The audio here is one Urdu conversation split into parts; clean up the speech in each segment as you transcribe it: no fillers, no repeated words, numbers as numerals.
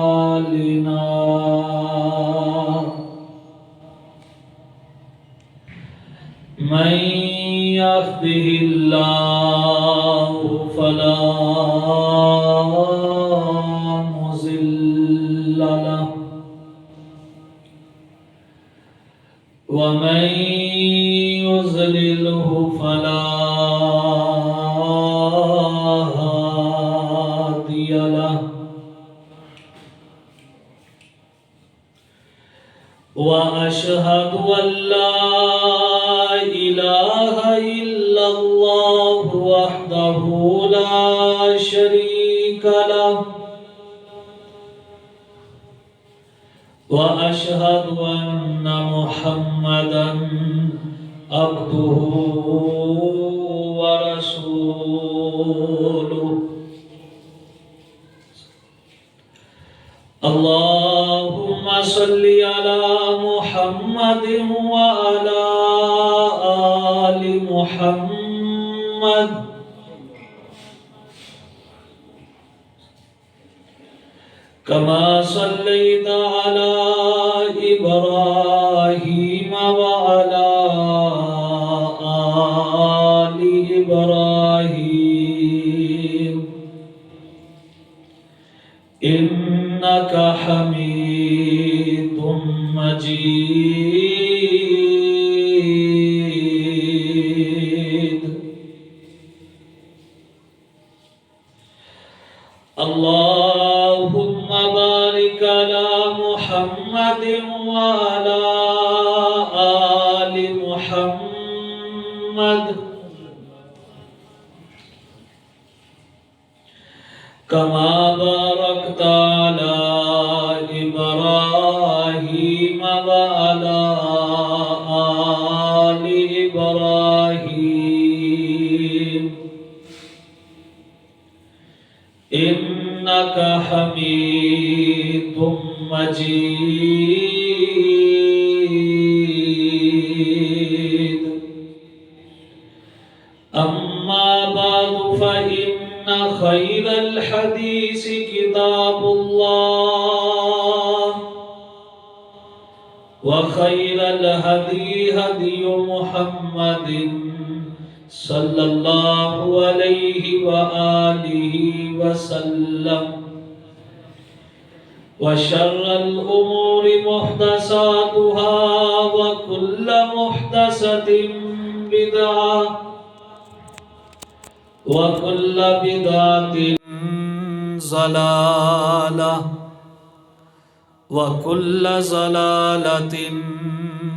أعمالنا من يهده الله فلا مضل له ومن يضلله فلا هادي له وأشهد أن لا إله إلا الله وحده لا شريك له وأشهد أن محمدا عبده ورسوله اللهم صل على محمد وعلى آل محمد كما صليت على إبراهيم وعلى آل إبراهيم إنك حميد مجيد اللهم بارك على محمد وعلى آل محمد كما باركت على إبراهيم وعلى آل إبراهيم إنك حميد مجيد أما بعد فإن خير الحديث كتاب الله وخير الهدي هدي محمد صلى الله عليه وآله وسلم وشر الأمور محدثاتها وكل محدثة بدعة وكل بدعة ضلالة وكل ضلالة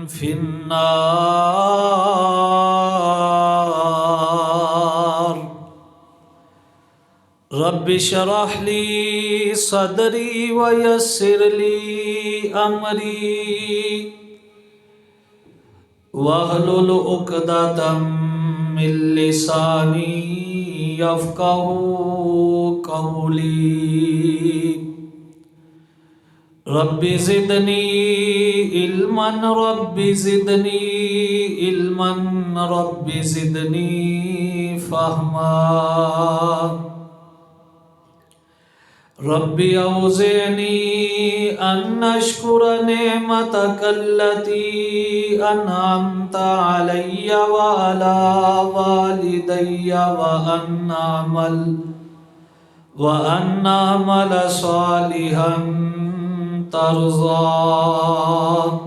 في النار رب اشرح لي صدري ويسر لي أمري واحلل عقدة من لساني يفقهوا قولي رب زدني علما رب زدني علما رب زدني فهما رب أوزعني أن أشكر نعمتك التي أنعمت علي وعلى والدي وأن أعمل صالحا ترضاه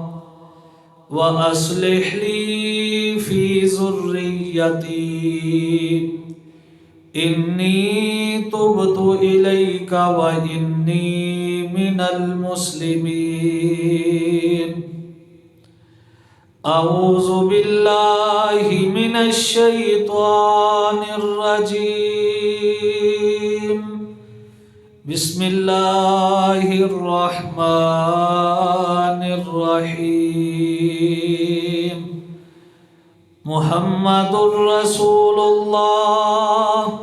وأصلح لي في ذريتي إني تبت إليك وإني من المسلمين أعوذ بالله من الشيطان الرجيم بسم الله الرحمن الرحيم محمد رسول الله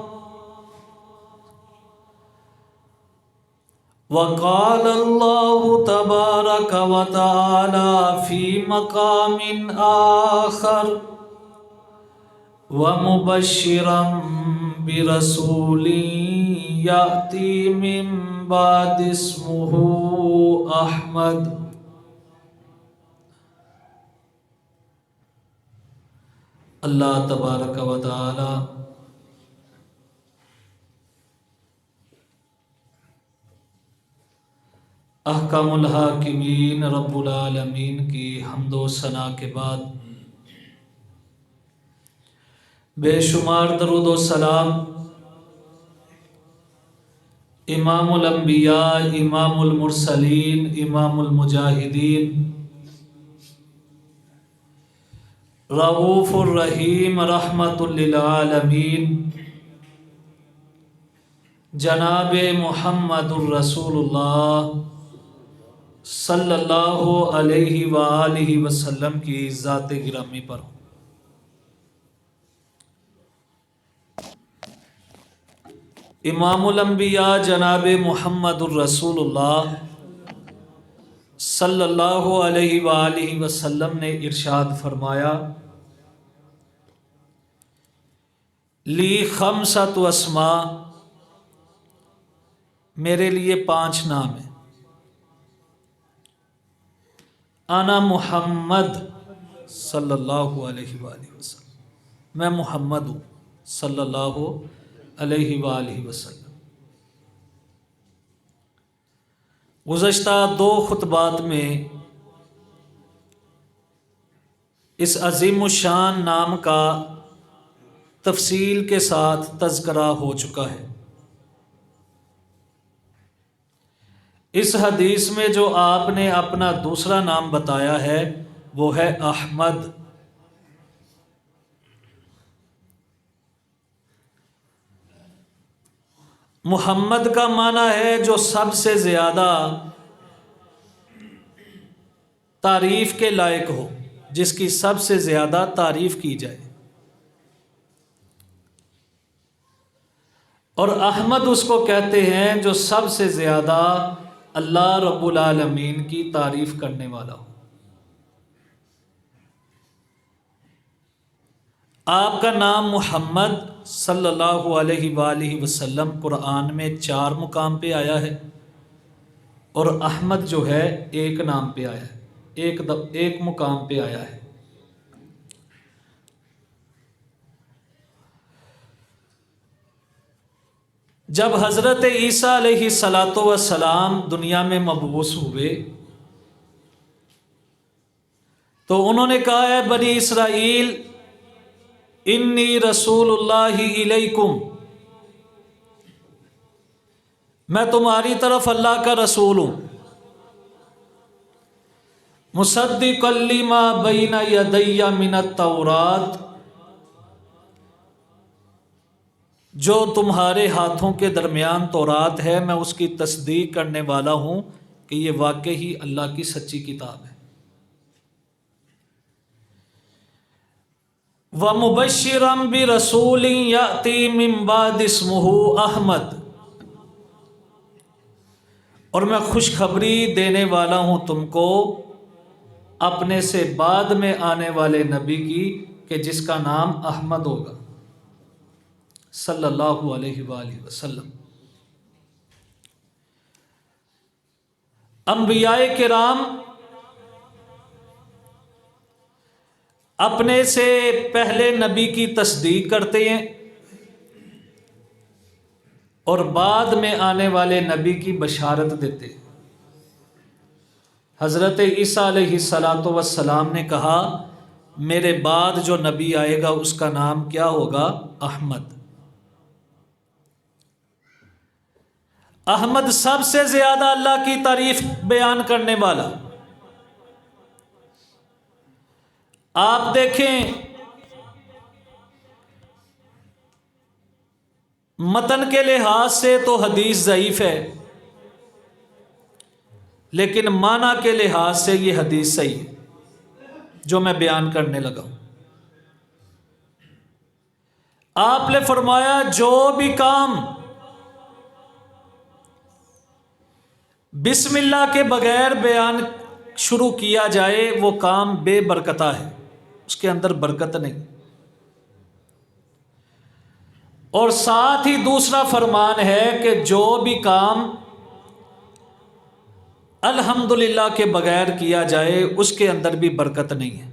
وقال الله تبارك وتعالى في مقام آخر ومبشرا برسول یأتی من بعد اسمہ احمد۔ اللہ تبارک و تعالی احکم الحاکمین رب العالمین کی حمد و ثنا کے بعد بے شمار درود و سلام امام الانبیاء، امام المرسلین، امام المجاہدین، رؤوف الرحیم، رحمت للعالمین، جناب محمد الرسول اللہ صلی اللہ علیہ وآلہ وسلم کی ذات گرامی پر ہوں۔ امام الانبیاء جناب محمد الرسول اللہ صلی اللہ علیہ وآلہ وسلم نے ارشاد فرمایا، لی خمسۃ اسماء، میرے لیے 5 نام ہیں۔ انا محمد صلی اللہ علیہ وآلہ وسلم، میں محمد ہوں صلی اللہ علیہ وآلہ وسلم۔ گزشتہ 2 خطبات میں اس عظیم الشان نام کا تفصیل کے ساتھ تذکرہ ہو چکا ہے۔ اس حدیث میں جو آپ نے اپنا دوسرا نام بتایا ہے وہ ہے احمد۔ محمد کا معنی ہے جو سب سے زیادہ تعریف کے لائق ہو، جس کی سب سے زیادہ تعریف کی جائے، اور احمد اس کو کہتے ہیں جو سب سے زیادہ اللہ رب العالمین کی تعریف کرنے والا ہو۔ آپ کا نام محمد صلی اللہ علیہ وآلہ وسلم قرآن میں 4 مقام پہ آیا ہے، اور احمد جو ہے 1 نام پہ آیا ہے، ایک مقام پہ آیا ہے۔ جب حضرت عیسیٰ علیہ السلام دنیا میں مبعوث ہوئے تو انہوں نے کہا ہے بنی اسرائیل، انی رسول اللہ الیکم، میں تمہاری طرف اللہ کا رسول ہوں، مصدقا لما بین یدی من التورات، جو تمہارے ہاتھوں کے درمیان تورات ہے میں اس کی تصدیق کرنے والا ہوں کہ یہ واقعی اللہ کی سچی کتاب ہے۔ وَمُبَشِّرًا بِرَسُولٍ يَأْتِي مِن بَعْدِ اسْمُهُ احمد، اور میں خوشخبری دینے والا ہوں تم کو اپنے سے بعد میں آنے والے نبی کی کہ جس کا نام احمد ہوگا صلی اللہ علیہ وآلہ وسلم۔ انبیاء کرام اپنے سے پہلے نبی کی تصدیق کرتے ہیں اور بعد میں آنے والے نبی کی بشارت دیتے ہیں۔ حضرت عیسیٰ علیہ السلام نے کہا میرے بعد جو نبی آئے گا اس کا نام کیا ہوگا؟ احمد۔ احمد سب سے زیادہ اللہ کی تعریف بیان کرنے والا۔ آپ دیکھیں متن کے لحاظ سے تو حدیث ضعیف ہے، لیکن معنی کے لحاظ سے یہ حدیث صحیح ہے جو میں بیان کرنے لگا ہوں۔ آپ نے فرمایا جو بھی کام بسم اللہ کے بغیر بیان شروع کیا جائے وہ کام بے برکتہ ہے، اس کے اندر برکت نہیں۔ اور ساتھ ہی دوسرا فرمان ہے کہ جو بھی کام الحمدللہ کے بغیر کیا جائے اس کے اندر بھی برکت نہیں ہے۔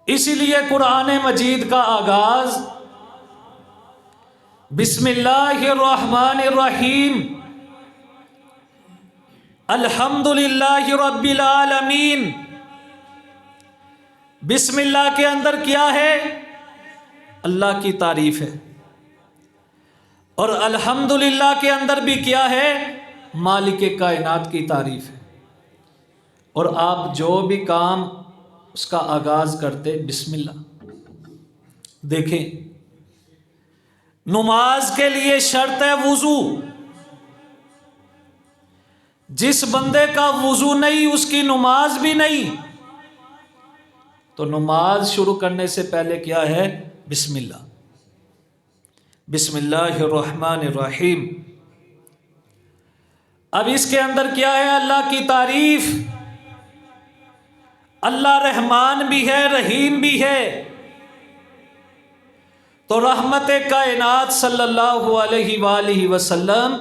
اسی لیے قرآن مجید کا آغاز بسم اللہ الرحمن الرحیم الحمدللہ رب العالمین، بسم اللہ کے اندر کیا ہے؟ اللہ کی تعریف ہے، اور الحمدللہ کے اندر بھی کیا ہے؟ مالک کائنات کی تعریف ہے۔ اور آپ جو بھی کام اس کا آغاز کرتے بسم اللہ۔ دیکھیں، نماز کے لیے شرط ہے وضو۔ جس بندے کا وضو نہیں اس کی نماز بھی نہیں۔ تو نماز شروع کرنے سے پہلے کیا ہے؟ بسم اللہ۔ بسم اللہ الرحمن الرحیم۔ اب اس کے اندر کیا ہے؟ اللہ کی تعریف۔ اللہ رحمان بھی ہے، رحیم بھی ہے۔ تو رحمت کائنات صلی اللہ علیہ وآلہ وسلم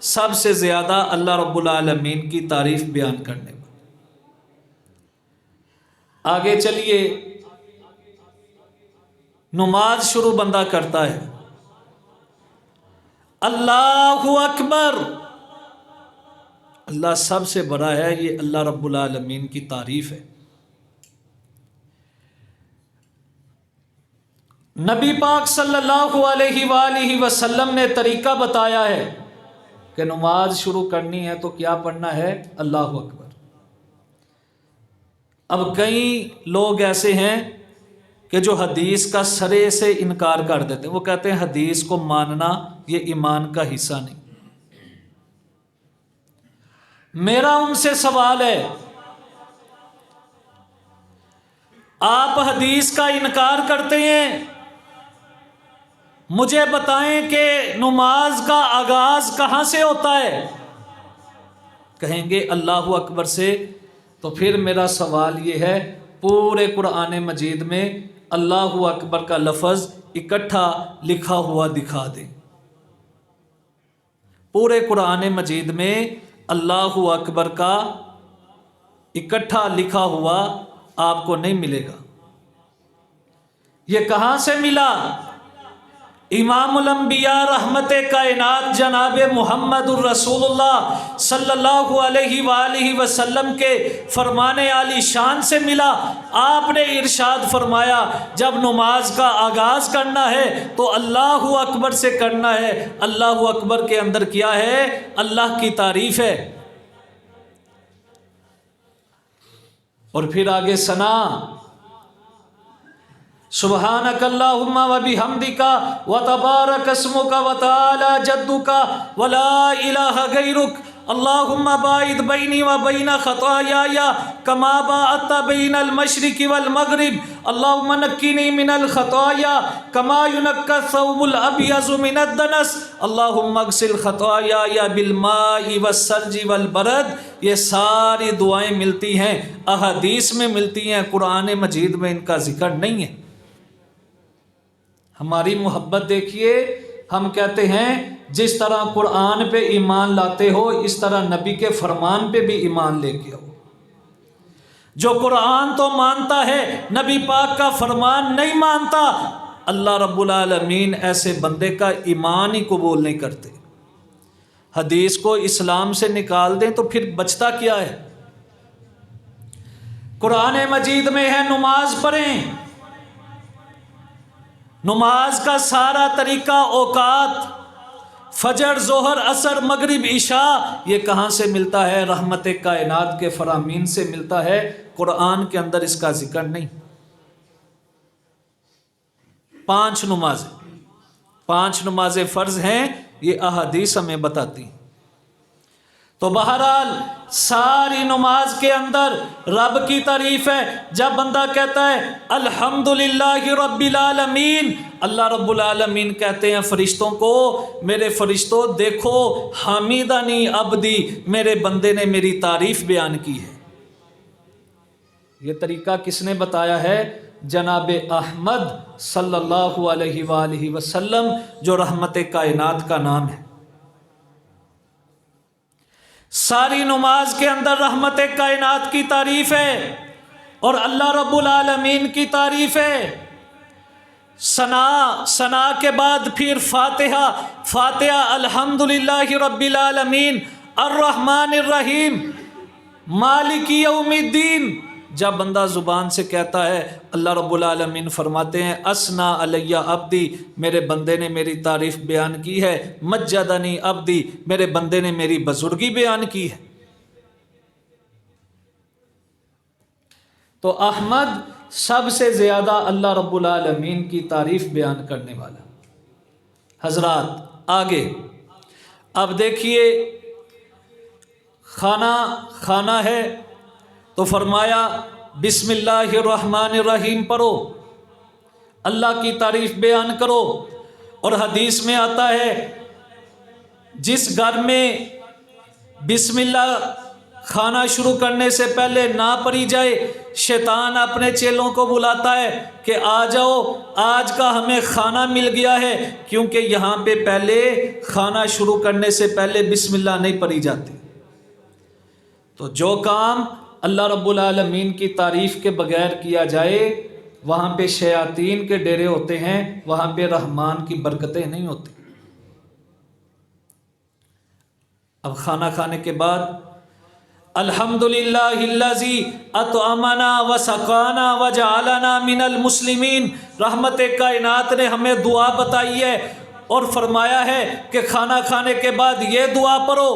سب سے زیادہ اللہ رب العالمین کی تعریف بیان کرنے پر۔ آگے چلیے، نماز شروع بندہ کرتا ہے اللہ اکبر، اللہ سب سے بڑا ہے، یہ اللہ رب العالمین کی تعریف ہے۔ نبی پاک صلی اللہ علیہ وآلہ وسلم نے طریقہ بتایا ہے کہ نماز شروع کرنی ہے تو کیا پڑھنا ہے؟ اللہ اکبر۔ اب کئی لوگ ایسے ہیں کہ جو حدیث کا سرے سے انکار کر دیتے ہیں، وہ کہتے ہیں حدیث کو ماننا یہ ایمان کا حصہ نہیں۔ میرا ان سے سوال ہے، آپ حدیث کا انکار کرتے ہیں، مجھے بتائیں کہ نماز کا آغاز کہاں سے ہوتا ہے؟ کہیں گے اللہ اکبر سے۔ تو پھر میرا سوال یہ ہے، پورے قرآن مجید میں اللہ اکبر کا لفظ اکٹھا لکھا ہوا دکھا دیں۔ پورے قرآن مجید میں اللہ اکبر کا اکٹھا لکھا ہوا آپ کو نہیں ملے گا۔ یہ کہاں سے ملا؟ امام الانبیاء رحمت کائنات جناب محمد الرسول اللہ صلی اللہ علیہ وآلہ وسلم کے فرمان عالی شان سے ملا۔ آپ نے ارشاد فرمایا جب نماز کا آغاز کرنا ہے تو اللہ اکبر سے کرنا ہے۔ اللہ اکبر کے اندر کیا ہے؟ اللہ کی تعریف ہے۔ اور پھر آگے ثنا، سبحانک اللہم و بحمدک و تبارک اسمک و تعالی جدک ولا الہ غیرک اللہم باعد بینی و بین خطایای کما باعدت بین المشرق والمغرب اللہم نقنی من الخطایا کما ینقی الثوب الابیض من الدنس اللہم اغسل خطایای بالماء والثلج والبرد۔ یہ ساری دعائیں ملتی ہیں، احادیث میں ملتی ہیں، قرآن مجید میں ان کا ذکر نہیں ہے۔ ہماری محبت دیکھیے، ہم کہتے ہیں جس طرح قرآن پہ ایمان لاتے ہو اس طرح نبی کے فرمان پہ بھی ایمان لے کے آؤ۔ جو قرآن تو مانتا ہے نبی پاک کا فرمان نہیں مانتا، اللہ رب العالمین ایسے بندے کا ایمان ہی قبول نہیں کرتے۔ حدیث کو اسلام سے نکال دیں تو پھر بچتا کیا ہے؟ قرآن مجید میں ہے نماز پڑھیں۔ نماز کا سارا طریقہ، اوقات، فجر، ظہر، عصر، مغرب، عشاء، یہ کہاں سے ملتا ہے؟ رحمت کائنات کے فرامین سے ملتا ہے۔ قرآن کے اندر اس کا ذکر نہیں۔ 5 نمازیں فرض ہیں، یہ احادیث ہمیں بتاتی ہیں۔ تو بہرحال ساری نماز کے اندر رب کی تعریف ہے۔ جب بندہ کہتا ہے الحمدللہ رب العالمین، اللہ رب العالمین کہتے ہیں فرشتوں کو، میرے فرشتوں دیکھو حمیدنی عبدی، میرے بندے نے میری تعریف بیان کی ہے۔ یہ طریقہ کس نے بتایا ہے؟ جناب احمد صلی اللہ علیہ وآلہ وسلم جو رحمت کائنات کا نام ہے۔ ساری نماز کے اندر رحمت کائنات کی تعریف ہے اور اللہ رب العالمین کی تعریف ہے۔ ثنا کے بعد پھر فاتحہ الحمدللہ رب العالمین الرحمن الرحیم مالک یوم الدین۔ جب بندہ زبان سے کہتا ہے، اللہ رب العالمین فرماتے ہیں اسنا علیہ عبدی، میرے بندے نے میری تعریف بیان کی ہے، مجدنی عبدی، میرے بندے نے میری بزرگی بیان کی ہے۔ تو احمد سب سے زیادہ اللہ رب العالمین کی تعریف بیان کرنے والا۔ حضرات آگے اب دیکھیے، کھانا ہے تو فرمایا بسم اللہ الرحمن الرحیم پڑھو، اللہ کی تعریف بیان کرو۔ اور حدیث میں آتا ہے جس گھر میں بسم اللہ کھانا شروع کرنے سے پہلے نہ پڑھی جائے، شیطان اپنے چیلوں کو بلاتا ہے کہ آ جاؤ، آج کا ہمیں کھانا مل گیا ہے، کیونکہ یہاں پہ پہلے کھانا شروع کرنے سے پہلے بسم اللہ نہیں پڑھی جاتی۔ تو جو کام اللہ رب العالمین کی تعریف کے بغیر کیا جائے، وہاں پہ شیاطین کے ڈیرے ہوتے ہیں، وہاں پہ رحمان کی برکتیں نہیں ہوتی۔ اب کھانا کھانے کے بعد الحمدللہ الذی اطعمنا وسقانا وجعلنا من المسلمین، رحمت کائنات نے ہمیں دعا بتائی ہے اور فرمایا ہے کہ کھانا کھانے کے بعد یہ دعا پڑھو۔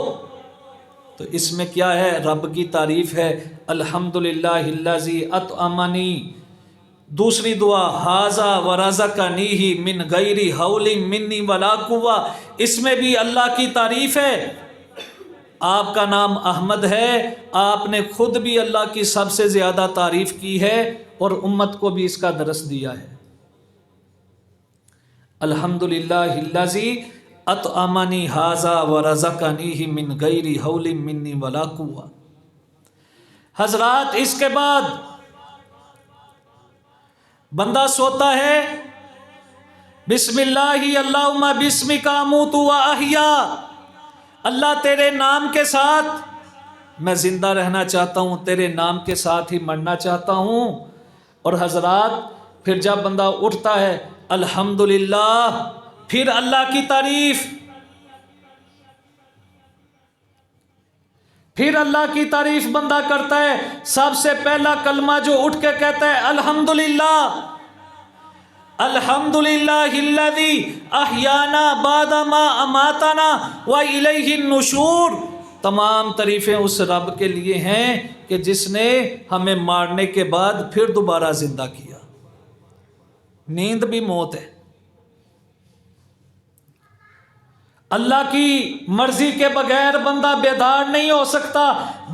تو اس میں کیا ہے؟ رب کی تعریف ہے، الحمدللہ الذی اطعمنی۔ دوسری دعا ھذا ورزقنی من غیر حول منی ولا قوہ، اس میں بھی اللہ کی تعریف ہے۔ آپ کا نام احمد ہے، آپ نے خود بھی اللہ کی سب سے زیادہ تعریف کی ہے اور امت کو بھی اس کا درس دیا ہے۔ الحمدللہ الذی اطعمنی ھذا ورزقنی من غیر حول منی ولا قوہ۔ حضرات اس کے بعد بندہ سوتا ہے، بسم اللہ اللہم بسمک اموت و احیا، اللہ تیرے نام کے ساتھ میں زندہ رہنا چاہتا ہوں، تیرے نام کے ساتھ ہی مرنا چاہتا ہوں۔ اور حضرات پھر جب بندہ اٹھتا ہے، الحمدللہ، پھر اللہ کی تعریف، پھر اللہ کی تعریف بندہ کرتا ہے۔ سب سے پہلا کلمہ جو اٹھ کے کہتا ہے الحمدللہ، الحمدللہ الذی احیانا بعد ما اماتنا والیہ النشور۔ تمام تعریفیں اس رب کے لیے ہیں کہ جس نے ہمیں مارنے کے بعد پھر دوبارہ زندہ کیا۔ نیند بھی موت ہے، اللہ کی مرضی کے بغیر بندہ بیدار نہیں ہو سکتا،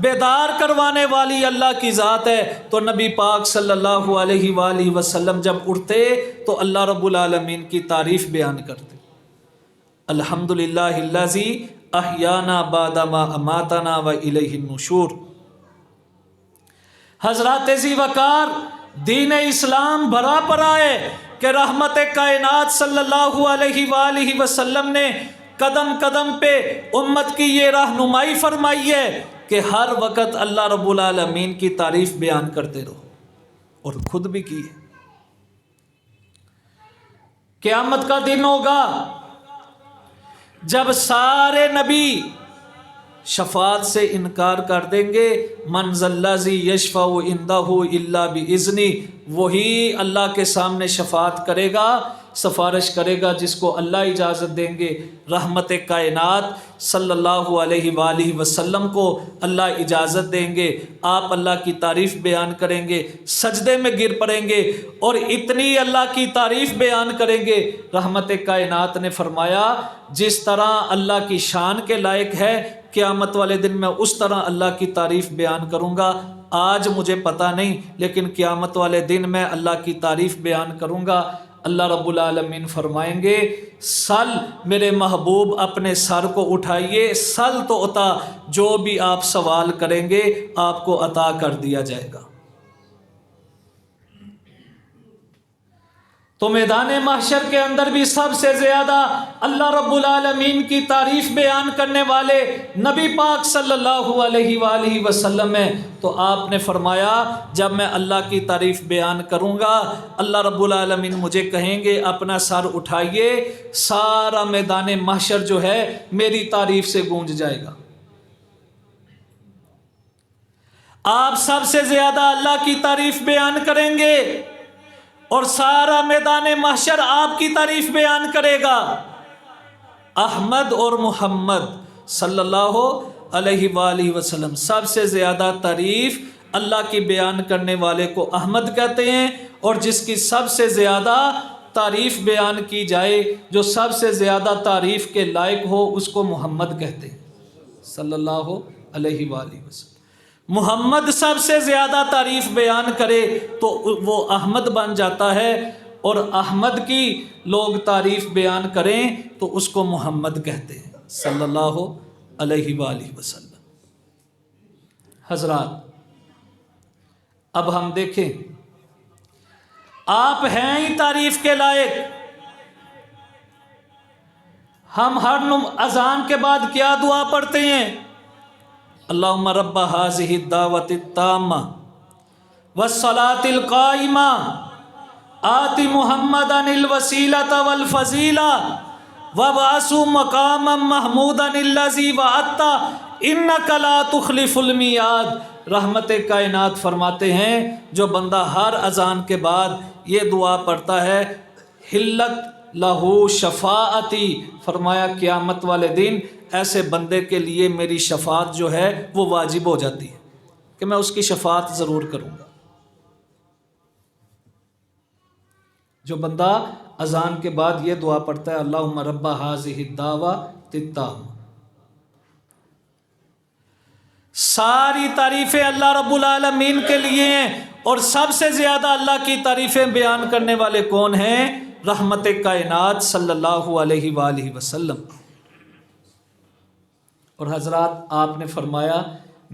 بیدار کروانے والی اللہ کی ذات ہے۔ تو نبی پاک صلی اللہ علیہ وآلہ وسلم جب اٹھتے تو اللہ رب العالمین کی تعریف بیان کرتے، الحمدللہ الذی احیانا بعد ما اماتنا والیہ النشور۔ حضرات ذی وقار دین اسلام بھرا پڑا ہے کہ رحمت کائنات صلی اللہ علیہ وآلہ وسلم نے قدم قدم پہ امت کی یہ رہنمائی فرمائی ہے کہ ہر وقت اللہ رب العالمین کی تعریف بیان کرتے رہو، اور خود بھی کی ہے۔ قیامت کا دن ہوگا جب سارے نبی شفاعت سے انکار کر دیں گے، من ذا الذی یشفع عندہ الا باذنہ، وہی اللہ کے سامنے شفاعت کرے گا، سفارش کرے گا جس کو اللہ اجازت دیں گے۔ رحمت کائنات صلی اللہ علیہ وآلہ وسلم کو اللہ اجازت دیں گے، آپ اللہ کی تعریف بیان کریں گے، سجدے میں گر پڑیں گے اور اتنی اللہ کی تعریف بیان کریں گے۔ رحمت کائنات نے فرمایا جس طرح اللہ کی شان کے لائق ہے، قیامت والے دن میں اس طرح اللہ کی تعریف بیان کروں گا۔ آج مجھے پتہ نہیں، لیکن قیامت والے دن میں اللہ کی تعریف بیان کروں گا۔ اللہ رب العالمین فرمائیں گے سل میرے محبوب اپنے سر کو اٹھائیے، سل تو عطا، جو بھی آپ سوال کریں گے آپ کو عطا کر دیا جائے گا۔ تو میدان محشر کے اندر بھی سب سے زیادہ اللہ رب العالمین کی تعریف بیان کرنے والے نبی پاک صلی اللہ علیہ وآلہ وسلم ہیں۔ تو آپ نے فرمایا جب میں اللہ کی تعریف بیان کروں گا اللہ رب العالمین مجھے کہیں گے اپنا سر اٹھائیے، سارا میدان محشر جو ہے میری تعریف سے گونج جائے گا۔ آپ سب سے زیادہ اللہ کی تعریف بیان کریں گے اور سارا میدان محشر آپ کی تعریف بیان کرے گا۔ احمد اور محمد صلی اللہ علیہ وآلہ وسلم، سب سے زیادہ تعریف اللہ کی بیان کرنے والے کو احمد کہتے ہیں، اور جس کی سب سے زیادہ تعریف بیان کی جائے، جو سب سے زیادہ تعریف کے لائق ہو، اس کو محمد کہتے ہیں صلی اللہ علیہ وآلہ وسلم۔ محمد سب سے زیادہ تعریف بیان کرے تو وہ احمد بن جاتا ہے، اور احمد کی لوگ تعریف بیان کریں تو اس کو محمد کہتے ہیں صلی اللہ علیہ وآلہ وسلم۔ حضرات اب ہم دیکھیں، آپ ہیں ہی تعریف کے لائق۔ ہم ہر اذان کے بعد کیا دعا پڑھتے ہیں؟ اللہم رب هذه الدعوة التامة والصلاة القائمة آت محمدا الوسیلة والفضیلة وابعثه مقاما محمودا الذی وعدته انک لا تخلف المیعاد۔ رحمت کائنات فرماتے ہیں جو بندہ ہر اذان کے بعد یہ دعا پڑھتا ہے، حلت لہو شفاعتی، فرمایا قیامت والے دن ایسے بندے کے لیے میری شفاعت جو ہے وہ واجب ہو جاتی ہے کہ میں اس کی شفاعت ضرور کروں گا۔ جو بندہ اذان کے بعد یہ دعا پڑھتا ہے اللہم رب هذه الدعوة التامة، ساری تعریفیں اللہ رب العالمین کے لیے ہیں، اور سب سے زیادہ اللہ کی تعریفیں بیان کرنے والے کون ہیں؟ رحمت کائنات صلی اللہ علیہ وآلہ وسلم۔ اور حضرات آپ نے فرمایا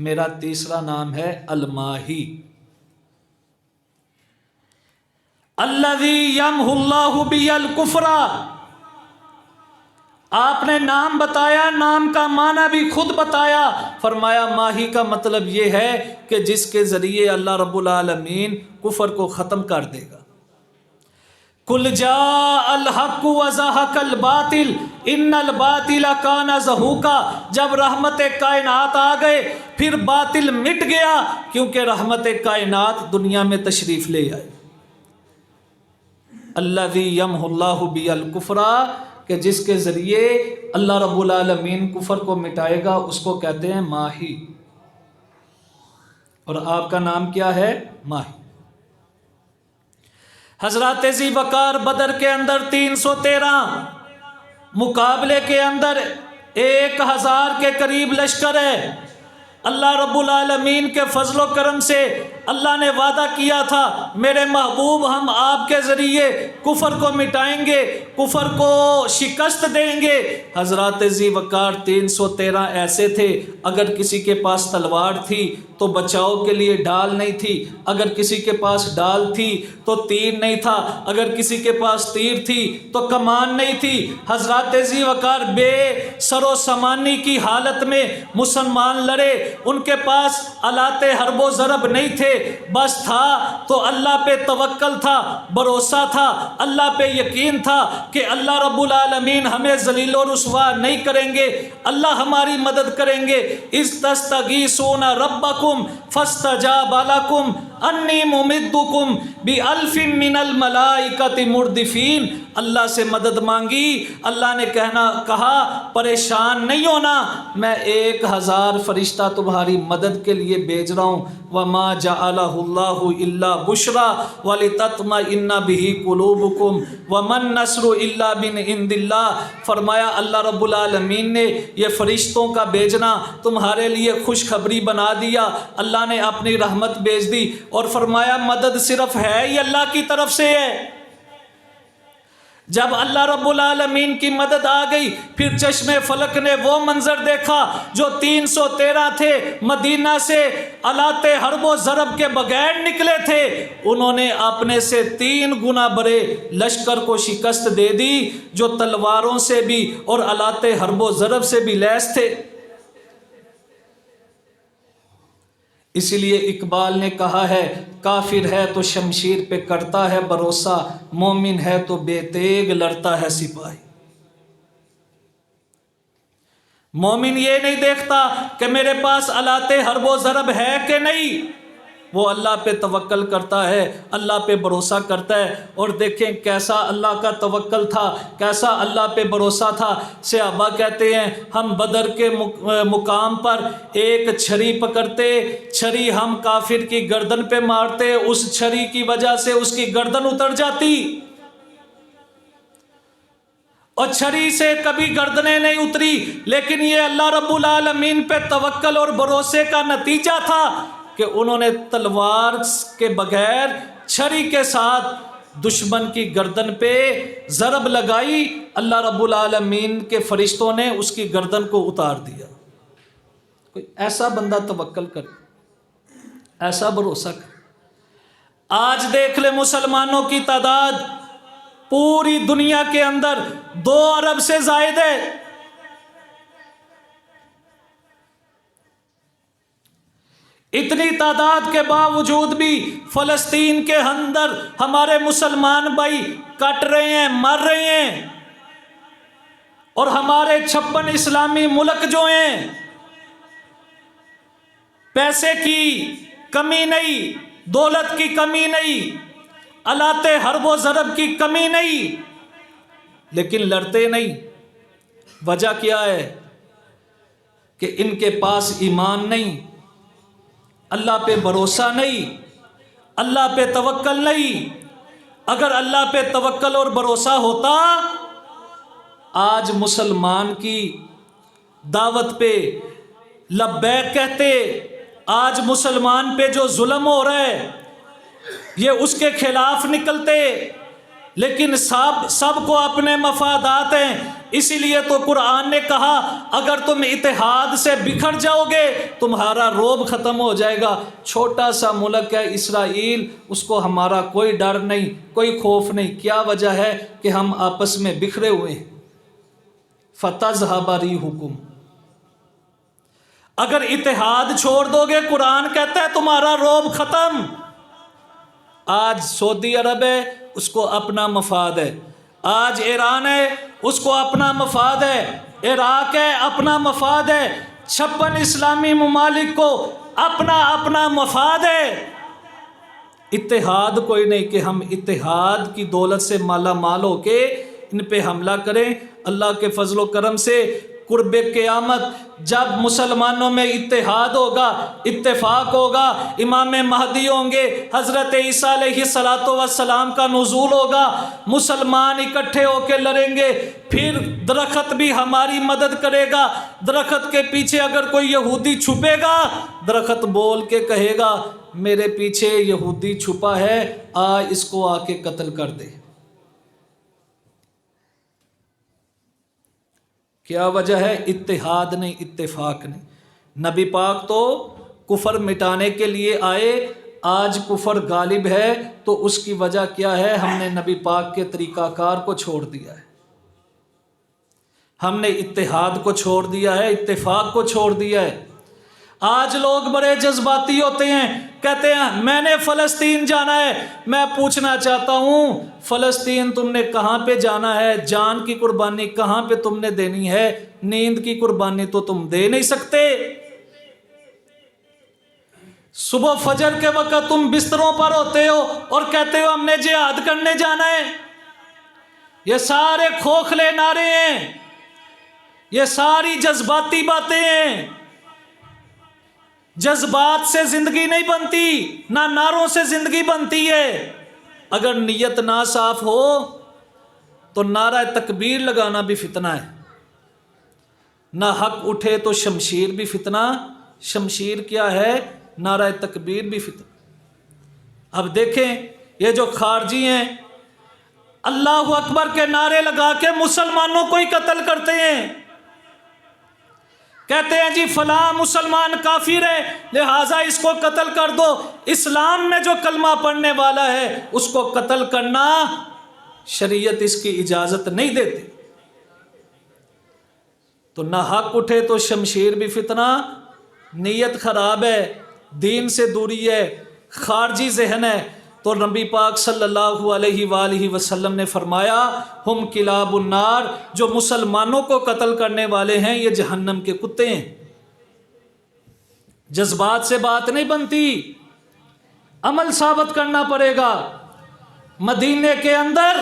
میرا تیسرا نام ہے الماہی، الذی یمحو اللہ بی الکفر۔ آپ نے نام بتایا، نام کا معنی بھی خود بتایا، فرمایا ماہی کا مطلب یہ ہے کہ جس کے ذریعے اللہ رب العالمین کفر کو ختم کر دے گا۔ قل جاء الحق وزهق الباطل ان الباطل کان زہوقا، جب رحمت کائنات آ گئے پھر باطل مٹ گیا، کیونکہ رحمت کائنات دنیا میں تشریف لے آئے۔ الذی یمحو اللہ بی الکفر، کہ جس کے ذریعے اللہ رب العالمین کفر کو مٹائے گا، اس کو کہتے ہیں ماہی۔ اور آپ کا نام کیا ہے؟ ماہی۔ حضرات ذی وقار بدر کے اندر 313، مقابلے کے اندر 1000 کے قریب لشکر ہے۔ اللہ رب العالمین کے فضل و کرم سے اللہ نے وعدہ کیا تھا میرے محبوب ہم آپ کے ذریعے کفر کو مٹائیں گے، کفر کو شکست دیں گے۔ حضرات ذی وقار 313 ایسے تھے، اگر کسی کے پاس تلوار تھی تو بچاؤ کے لیے ڈال نہیں تھی، اگر کسی کے پاس ڈال تھی تو تیر نہیں تھا، اگر کسی کے پاس تیر تھی تو کمان نہیں تھی۔ حضرات ذی وقار بے سر و سامانی کی حالت میں مسلمان لڑے، ان کے پاس آلات حرب و ضرب نہیں تھے، بس تھا تو اللہ پہ توکل تھا، بھروسہ تھا، اللہ پہ یقین تھا کہ اللہ رب العالمین ہمیں ذلیل و رسوا نہیں کریں گے، اللہ ہماری مدد کریں گے۔ اذ تستغیثون ربکم فاستجاب لکم انی ممدکم بألف من الملائکۃ مردفین۔ اللہ سے مدد مانگی، اللہ نے کہا پریشان نہیں ہونا، میں 1000 فرشتہ تمہاری مدد کے لیے بھیج رہا ہوں۔ وما جعلہ اللہ الا بشرا ولتطمئن بہ قلوبکم وما النصر الا من عند اللہ۔ فرمایا اللہ رب العالمین نے یہ فرشتوں کا بھیجنا تمہارے لیے خوشخبری بنا دیا، اللہ نے اپنی رحمت بھیج دی، اور فرمایا مدد صرف ہے ہی اللہ کی طرف سے ہے۔ جب اللہ رب العالمین کی مدد آ گئی، پھر چشم فلک نے وہ منظر دیکھا جو 313 تھے، مدینہ سے آلات حرب و ضرب کے بغیر نکلے تھے، انہوں نے اپنے سے 3 گنا بڑے لشکر کو شکست دے دی جو تلواروں سے بھی اور آلات حرب و ضرب سے بھی لیس تھے۔ اسی لیے اقبال نے کہا ہے، کافر ہے تو شمشیر پہ کرتا ہے بھروسہ، مومن ہے تو بے تیغ لڑتا ہے سپاہی۔ مومن یہ نہیں دیکھتا کہ میرے پاس آلات حرب و ضرب ہے کہ نہیں، وہ اللہ پہ توکل کرتا ہے، اللہ پہ بھروسہ کرتا ہے۔ اور دیکھیں کیسا اللہ کا توکل تھا، کیسا اللہ پہ بھروسہ تھا۔ صحابہ کہتے ہیں ہم بدر کے مقام پر ایک چھری پکڑتے، چھری ہم کافر کی گردن پہ مارتے، اس چھری کی وجہ سے اس کی گردن اتر جاتی، اور چھری سے کبھی گردنیں نہیں اتری، لیکن یہ اللہ رب العالمین پہ توکل اور بھروسے کا نتیجہ تھا کہ انہوں نے تلوار کے بغیر چھری کے ساتھ دشمن کی گردن پہ ضرب لگائی، اللہ رب العالمین کے فرشتوں نے اس کی گردن کو اتار دیا۔ کوئی ایسا بندہ توکل کرے، ایسا بھروسہ کرے۔ آج دیکھ لے مسلمانوں کی تعداد پوری دنیا کے اندر 2 ارب سے زائد ہے۔ اتنی تعداد کے باوجود بھی فلسطین کے اندر ہمارے مسلمان بھائی کٹ رہے ہیں، مر رہے ہیں، اور ہمارے 56 اسلامی ملک جو ہیں، پیسے کی کمی نہیں، دولت کی کمی نہیں، آلات حرب و ضرب کی کمی نہیں، لیکن لڑتے نہیں۔ وجہ کیا ہے؟ کہ ان کے پاس ایمان نہیں، اللہ پہ بھروسہ نہیں، اللہ پہ توکل نہیں۔ اگر اللہ پہ توکل اور بھروسہ ہوتا، آج مسلمان کی دعوت پہ لبیک کہتے، آج مسلمان پہ جو ظلم ہو رہا ہے یہ اس کے خلاف نکلتے، لیکن سب کو اپنے مفادات ہیں۔ اسی لیے تو قرآن نے کہا اگر تم اتحاد سے بکھر جاؤ گے تمہارا روب ختم ہو جائے گا۔ چھوٹا سا ملک ہے اسرائیل، اس کو ہمارا کوئی ڈر نہیں، کوئی خوف نہیں۔ کیا وجہ ہے؟ کہ ہم آپس میں بکھرے ہوئے ہیں۔ فَتَذْهَبَ رِيحُكُمْ، اگر اتحاد چھوڑ دو گے قرآن کہتا ہے تمہارا روب ختم۔ آج سعودی عرب ہے، اس کو اپنا مفاد ہے، آج ایران ہے، اس کو اپنا مفاد ہے، عراق ہے، اپنا مفاد ہے، 56 اسلامی ممالک کو اپنا اپنا مفاد ہے۔ اتحاد کوئی نہیں کہ ہم اتحاد کی دولت سے مالا مال ہو کے ان پہ حملہ کریں۔ اللہ کے فضل و کرم سے قرب قیامت جب مسلمانوں میں اتحاد ہوگا، اتفاق ہوگا، امام مہدی ہوں گے، حضرت عیسیٰ علیہ السلام کا نزول ہوگا، مسلمان اکٹھے ہو کے لڑیں گے، پھر درخت بھی ہماری مدد کرے گا۔ درخت کے پیچھے اگر کوئی یہودی چھپے گا، درخت بول کے کہے گا میرے پیچھے یہودی چھپا ہے، اس کو آ کے قتل کر دے۔ کیا وجہ ہے؟ اتحاد نہیں، اتفاق نہیں۔ نبی پاک تو کفر مٹانے کے لیے آئے، آج کفر غالب ہے تو اس کی وجہ کیا ہے؟ ہم نے نبی پاک کے طریقہ کار کو چھوڑ دیا ہے، ہم نے اتحاد کو چھوڑ دیا ہے، اتفاق کو چھوڑ دیا ہے۔ آج لوگ بڑے جذباتی ہوتے ہیں، کہتے ہیں میں نے فلسطین جانا ہے۔ میں پوچھنا چاہتا ہوں فلسطین تم نے کہاں پہ جانا ہے؟ جان کی قربانی کہاں پہ تم نے دینی ہے؟ نیند کی قربانی تو تم دے نہیں سکتے۔ صبح فجر کے وقت تم بستروں پر ہوتے ہو اور کہتے ہو ہم نے جہاد کرنے جانا ہے۔ یہ سارے کھوکھلے نعرے ہیں، یہ ساری جذباتی باتیں ہیں۔ جذبات سے زندگی نہیں بنتی، نہ نعروں سے زندگی بنتی ہے۔ اگر نیت نہ صاف ہو تو نعرہ تکبیر لگانا بھی فتنہ ہے، نہ حق اٹھے تو شمشیر بھی فتنہ۔ شمشیر کیا ہے؟ نعرہ تکبیر بھی فتنہ۔ اب دیکھیں یہ جو خارجی ہیں، اللہ اکبر کے نعرے لگا کے مسلمانوں کو ہی قتل کرتے ہیں، کہتے ہیں جی فلاں مسلمان کافر ہے لہٰذا اس کو قتل کر دو۔ اسلام میں جو کلمہ پڑھنے والا ہے اس کو قتل کرنا شریعت اس کی اجازت نہیں دیتی۔ تو نہ حق اٹھے تو شمشیر بھی فتنہ، نیت خراب ہے، دین سے دوری ہے، خارجی ذہن ہے، تو نبی پاک صلی اللہ علیہ وآلہ وسلم نے فرمایا ہم کلاب النار، جو مسلمانوں کو قتل کرنے والے ہیں یہ جہنم کے کتے ہیں۔ جذبات سے بات نہیں بنتی، عمل ثابت کرنا پڑے گا۔ مدینے کے اندر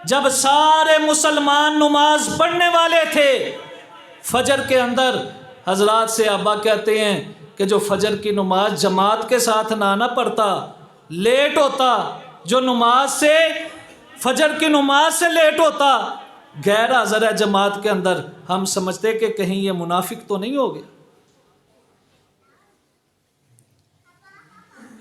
جب سارے مسلمان نماز پڑھنے والے تھے، فجر کے اندر حضرات سے ابا کہتے ہیں کہ جو فجر کی نماز جماعت کے ساتھ نہ پڑھتا، لیٹ ہوتا، جو نماز سے فجر کی نماز سے لیٹ ہوتا، غیر حاضر ہے جماعت کے اندر، ہم سمجھتے کہ کہیں یہ منافق تو نہیں ہو گیا۔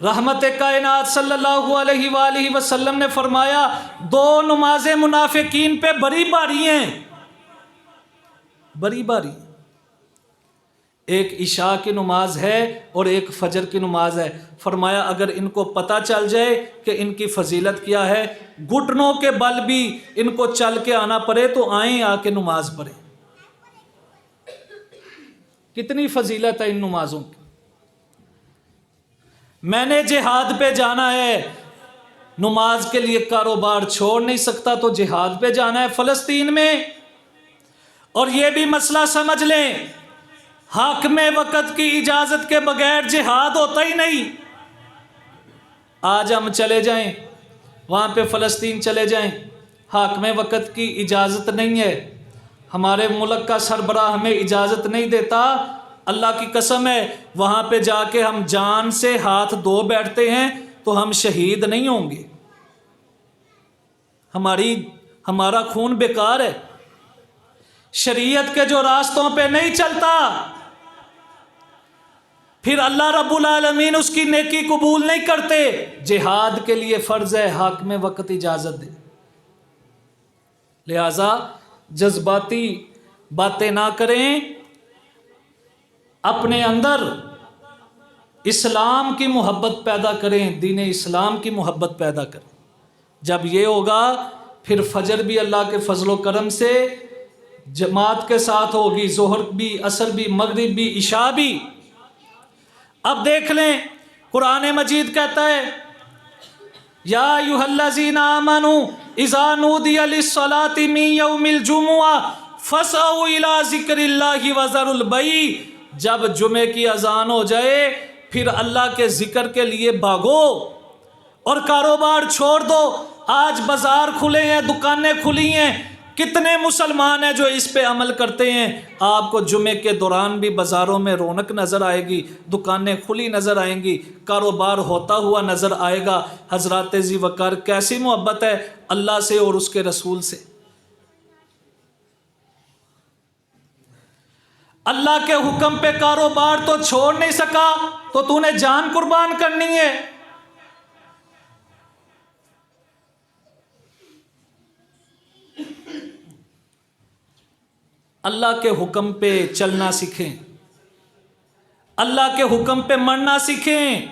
رحمت کائنات صلی اللہ علیہ وآلہ وسلم نے فرمایا دو نمازیں منافقین پہ بڑی باری ہیں، بڑی باری۔ ایک عشاء کی نماز ہے اور ایک فجر کی نماز ہے۔ فرمایا اگر ان کو پتہ چل جائے کہ ان کی فضیلت کیا ہے، گھٹنوں کے بل بھی ان کو چل کے آنا پڑے تو آئیں، آ کے نماز پڑھیں۔ کتنی فضیلت ہے ان نمازوں کی۔ میں نے جہاد پہ جانا ہے، نماز کے لیے کاروبار چھوڑ نہیں سکتا تو جہاد پہ جانا ہے فلسطین میں۔ اور یہ بھی مسئلہ سمجھ لیں، حاکم وقت کی اجازت کے بغیر جہاد ہوتا ہی نہیں۔ آج ہم چلے جائیں وہاں پہ فلسطین چلے جائیں، حاکم وقت کی اجازت نہیں ہے، ہمارے ملک کا سربراہ ہمیں اجازت نہیں دیتا، اللہ کی قسم ہے وہاں پہ جا کے ہم جان سے ہاتھ دھو بیٹھتے ہیں تو ہم شہید نہیں ہوں گے، ہمارا خون بیکار ہے، شریعت کے جو راستوں پہ نہیں چلتا پھر اللہ رب العالمین اس کی نیکی قبول نہیں کرتے۔ جہاد کے لیے فرض ہے حاکم وقت اجازت دے، لہذا جذباتی باتیں نہ کریں، اپنے اندر اسلام کی محبت پیدا کریں، دین اسلام کی محبت پیدا کریں۔ جب یہ ہوگا پھر فجر بھی اللہ کے فضل و کرم سے جماعت کے ساتھ ہوگی، ظہر بھی، عصر بھی، مغرب بھی، عشاء بھی۔ اب دیکھ لیں قرآن مجید کہتا ہے یا ایھا الذین آمنوا اذا نودی للصلاۃ من یوم الجمعہ فاسعوا الی ذکر اللہ وذروا البیع، جب جمعے کی اذان ہو جائے پھر اللہ کے ذکر کے لیے بھاگو اور کاروبار چھوڑ دو۔ آج بازار کھلے ہیں، دکانیں کھلی ہیں، کتنے مسلمان ہیں جو اس پہ عمل کرتے ہیں۔ آپ کو جمعے کے دوران بھی بازاروں میں رونق نظر آئے گی، دکانیں کھلی نظر آئیں گی، کاروبار ہوتا ہوا نظر آئے گا۔ حضرات ذی وقار کیسی محبت ہے اللہ سے اور اس کے رسول سے۔ اللہ کے حکم پہ کاروبار تو چھوڑ نہیں سکا تو تو نے جان قربان کرنی ہے۔ اللہ کے حکم پہ چلنا سیکھیں، اللہ کے حکم پہ مرنا سیکھیں۔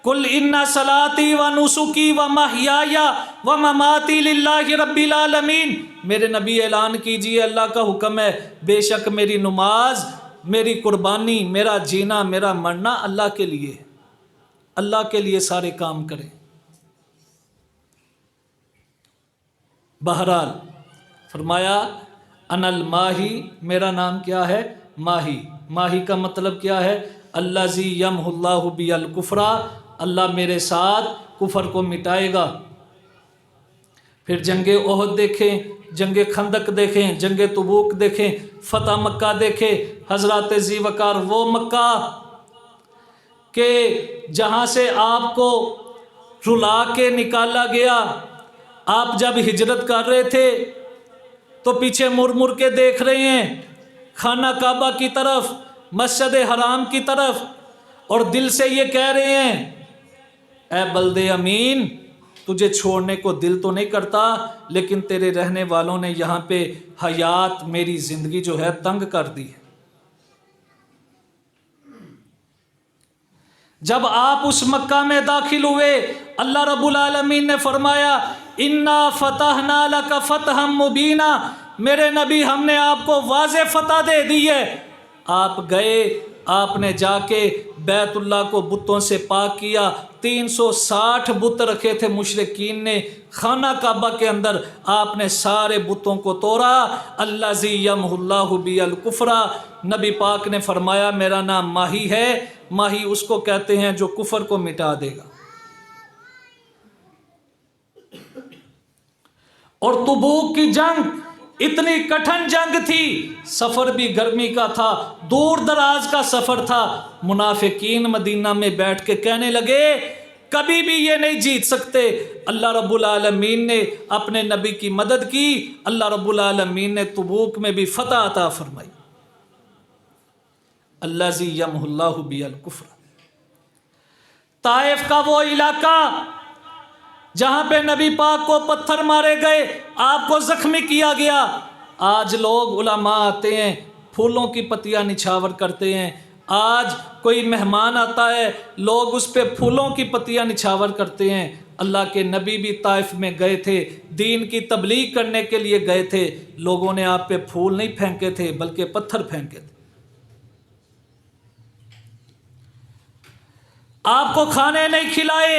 قل ان صلاتی و نسکی و محیای و مماتی للہ رب العالمین، میرے نبی اعلان کیجئے اللہ کا حکم ہے بے شک میری نماز، میری قربانی، میرا جینا، میرا مرنا اللہ کے لیے، اللہ کے لیے سارے کام کریں۔ بہرحال فرمایا انا الماہی، میرا نام کیا ہے؟ ماہی۔ ماہی کا مطلب کیا ہے؟ الذی یمحو اللہ بی الکفر، اللہ میرے ساتھ کفر کو مٹائے گا۔ پھر جنگ احد دیکھیں، جنگ خندق دیکھیں، جنگ تبوک دیکھیں، فتح مکہ دیکھیں۔ حضرات ذی وقار وہ مکہ کہ جہاں سے آپ کو رلا کے نکالا گیا، آپ جب ہجرت کر رہے تھے تو پیچھے مڑ مڑ کے دیکھ رہے ہیں خانہ کعبہ کی طرف، مسجد حرام کی طرف، اور دل سے یہ کہہ رہے ہیں اے بلد امین تجھے چھوڑنے کو دل تو نہیں کرتا، لیکن تیرے رہنے والوں نے یہاں پہ حیات میری زندگی جو ہے تنگ کر دی ہے۔ جب آپ اس مکہ میں داخل ہوئے، اللہ رب العالمین نے فرمایا انا فتحنا لک فتحا مبینا، میرے نبی ہم نے آپ کو واضح فتح دے دی ہے۔ آپ گئے، آپ نے جا کے بیت اللہ کو بتوں سے پاک کیا۔ 360 بت رکھے تھے مشرکین نے خانہ کعبہ کے اندر، آپ نے سارے بتوں کو توڑا۔ الذی یمحو اللہ بی الکفر، نبی پاک نے فرمایا میرا نام ماہی ہے، ماہی اس کو کہتے ہیں جو کفر کو مٹا دے گا۔ اور تبوک کی جنگ اتنی کٹھن جنگ تھی، سفر بھی گرمی کا تھا، دور دراز کا سفر تھا۔ منافقین مدینہ میں بیٹھ کے کہنے لگے کبھی بھی یہ نہیں جیت سکتے۔ اللہ رب العالمین نے اپنے نبی کی مدد کی، اللہ رب العالمین نے تبوک میں بھی فتح عطا فرمائی۔ الذی یمحو اللہ بی الکفر۔ طائف کا وہ علاقہ جہاں پہ نبی پاک کو پتھر مارے گئے، آپ کو زخمی کیا گیا، آج لوگ علماء آتے ہیں پھولوں کی پتیاں نچھاور کرتے ہیں۔ آج کوئی مہمان آتا ہے، لوگ اس پہ پھولوں کی پتیاں نچھاور کرتے ہیں۔ اللہ کے نبی بھی طائف میں گئے تھے، دین کی تبلیغ کرنے کے لیے گئے تھے، لوگوں نے آپ پہ پھول نہیں پھینکے تھے بلکہ پتھر پھینکے تھے۔ آپ کو کھانے نہیں کھلائے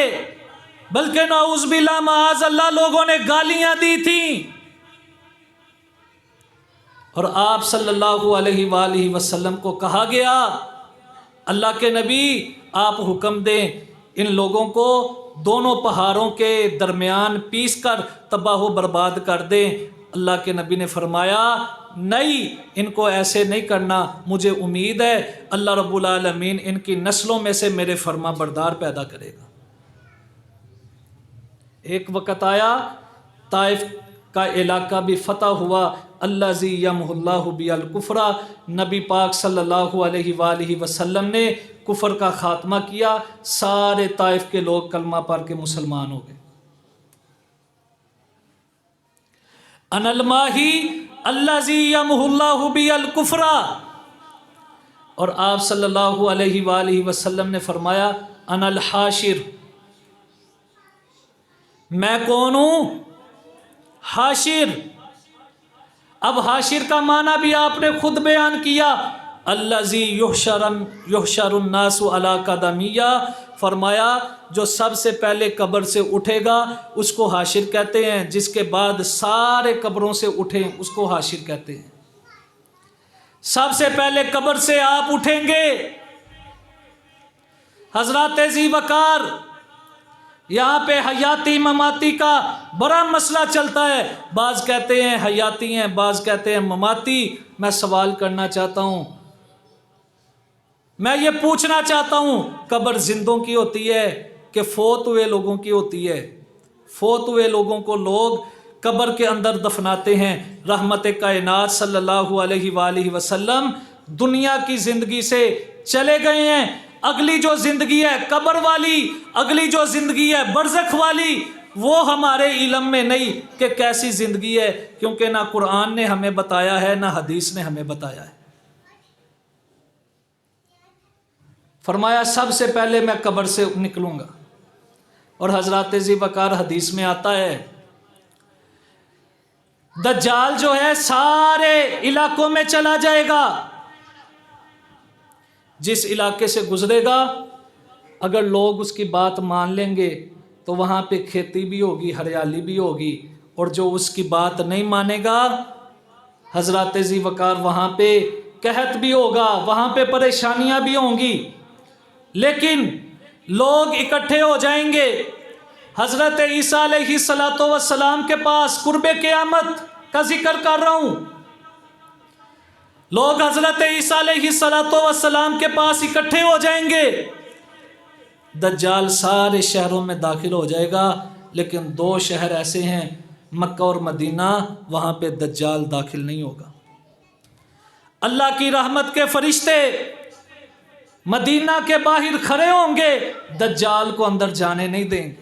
بلکہ نعوذ باللہ معاذ اللہ لوگوں نے گالیاں دی تھیں۔ اور آپ صلی اللہ علیہ وآلہ وسلم کو کہا گیا اللہ کے نبی آپ حکم دیں ان لوگوں کو دونوں پہاڑوں کے درمیان پیس کر تباہ و برباد کر دیں۔ اللہ کے نبی نے فرمایا نہیں، ان کو ایسے نہیں کرنا، مجھے امید ہے اللہ رب العالمین ان کی نسلوں میں سے میرے فرما بردار پیدا کرے گا۔ ایک وقت آیا طائف کا علاقہ بھی فتح ہوا۔ الذی یمحو اللہ بی الکفر، نبی پاک صلی اللہ علیہ وآلہ وسلم نے کفر کا خاتمہ کیا، سارے طائف کے لوگ کلمہ پڑھ کے مسلمان ہو گئے۔ انا الماہی الذی یمحو اللہ بی الکفر، اور آپ صلی اللہ علیہ وآلہ وسلم نے فرمایا انا الحاشر، میں کون ہوں؟ حاشر۔ اب حاشر کا معنی بھی آپ نے خود بیان کیا، الذی یحشر الناس علی قدمیہ، فرمایا جو سب سے پہلے قبر سے اٹھے گا اس کو حاشر کہتے ہیں، جس کے بعد سارے قبروں سے اٹھیں اس کو حاشر کہتے ہیں۔ سب سے پہلے قبر سے آپ اٹھیں گے۔ حضرات ذی وقار، یہاں پہ حیاتی مماتی کا بڑا مسئلہ چلتا ہے، بعض کہتے ہیں حیاتی ہیں، بعض کہتے ہیں مماتی۔ میں سوال کرنا چاہتا ہوں، میں یہ پوچھنا چاہتا ہوں، قبر زندوں کی ہوتی ہے کہ فوت ہوئے لوگوں کی ہوتی ہے؟ فوت ہوئے لوگوں کو لوگ قبر کے اندر دفناتے ہیں۔ رحمت کائنات صلی اللہ علیہ وآلہ وسلم دنیا کی زندگی سے چلے گئے ہیں، اگلی جو زندگی ہے قبر والی، اگلی جو زندگی ہے برزخ والی، وہ ہمارے علم میں نہیں کہ کیسی زندگی ہے، کیونکہ نہ قرآن نے ہمیں بتایا ہے نہ حدیث نے ہمیں بتایا ہے۔ فرمایا سب سے پہلے میں قبر سے نکلوں گا، اور حضرات ذی وقار حدیث میں آتا ہے دجال جو ہے سارے علاقوں میں چلا جائے گا، جس علاقے سے گزرے گا اگر لوگ اس کی بات مان لیں گے تو وہاں پہ کھیتی بھی ہوگی، ہریالی بھی ہوگی، اور جو اس کی بات نہیں مانے گا حضرات ذی وقار وہاں پہ قحط بھی ہوگا، وہاں پہ پریشانیاں بھی ہوں گی، لیکن لوگ اکٹھے ہو جائیں گے حضرت عیسیٰ علیہ السلام کے پاس۔ قرب قیامت کا ذکر کر رہا ہوں، لوگ حضرت عیسیٰ علیہ السلام کے پاس اکٹھے ہو جائیں گے، دجال سارے شہروں میں داخل ہو جائے گا، لیکن 2 شہر ایسے ہیں مکہ اور مدینہ، وہاں پہ دجال داخل نہیں ہوگا۔ اللہ کی رحمت کے فرشتے مدینہ کے باہر کھڑے ہوں گے، دجال کو اندر جانے نہیں دیں گے۔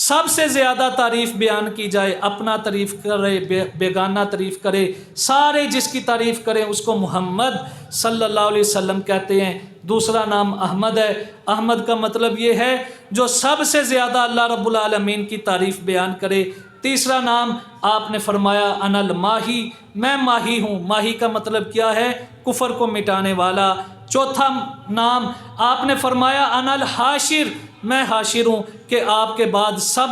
سب سے زیادہ تعریف بیان کی جائے، اپنا تعریف کرے، بیگانہ تعریف کرے، سارے جس کی تعریف کریں اس کو محمد صلی اللہ علیہ وسلم کہتے ہیں۔ دوسرا نام احمد ہے۔ احمد کا مطلب یہ ہے جو سب سے زیادہ اللہ رب العالمین کی تعریف بیان کرے۔ تیسرا نام آپ نے فرمایا انا الماہی، میں ماہی ہوں۔ ماہی کا مطلب کیا ہے؟ کفر کو مٹانے والا۔ چوتھا نام آپ نے فرمایا انا الحاشر، میں حاشر ہوں، کہ آپ کے بعد سب،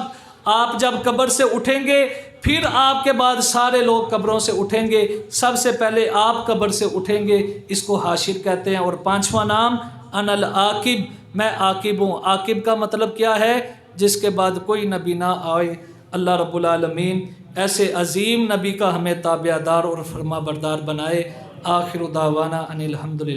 آپ جب قبر سے اٹھیں گے پھر آپ کے بعد سارے لوگ قبروں سے اٹھیں گے، سب سے پہلے آپ قبر سے اٹھیں گے، اس کو حاشر کہتے ہیں۔ اور پانچواں نام انا العاقب، میں عاقب ہوں۔ عاقب کا مطلب کیا ہے؟ جس کے بعد کوئی نبی نہ آئے۔ اللہ رب العالمین ایسے عظیم نبی کا ہمیں تابع دار اور فرما بردار بنائے۔ آخر دعوانا ان الحمدللہ۔